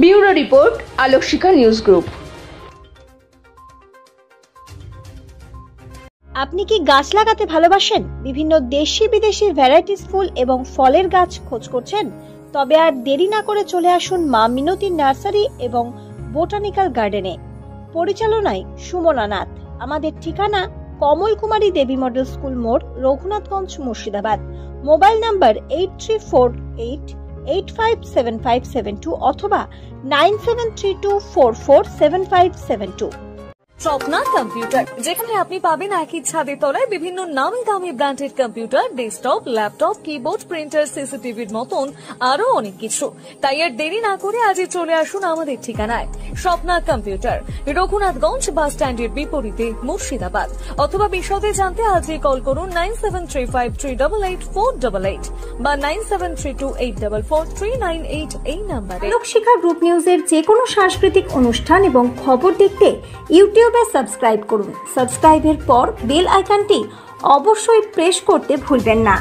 Bureau report, আলোক শিখা news group. আপনি কি গাছ লাগাতে ভালোবাসেন? বিভিন্ন দেশি বিদেশি ভ্যারাইটিস ফুল এবং ফলের গাছ খোঁজ করছেন? তবে আর দেরি না করে চলে আসুন মা মিনতি নার্সারি এবং বোটানিক্যাল গার্ডেনে। পরিচালনায় সুমনা নাথ। আমাদের ঠিকানা কমল কুমারী দেবী মডেল স্কুল মোড়, রঘুনাথগঞ্জ, মুর্শিদাবাদ। মোবাইল নাম্বার 8348857572 অথবা 9732447572। স্বপ্না কম্পিউটার, যেখানে আপনি পাবেন একই ছাদের তলায় বিভিন্ন নামি দামি branded computer, desktop, laptop, keyboard, printer, সিসিটিভির মতন আরো অনেক কিছু। তাই আর দেরি না করে আজই চলে আসুন আমাদের ঠিকানায় স্বপ্না কম্পিউটার, রঘুনাথগঞ্জ বাস স্ট্যান্ডের বিপরীতে, মুর্শিদাবাদ। অথবা বিশদে জানতে আজই কল করুন 9735388488 বা 9732844398 এই নাম্বারে। আলোক শিখা গ্রুপ নিউজের যে কোনো সাংস্কৃতিক অনুষ্ঠান এবং খবর দেখতে ইউটিউবে সাবস্ক্রাইব করুন। সাবস্ক্রাইবের পর বেল আইকনটি অবশ্যই প্রেস করতে ভুলবেন না।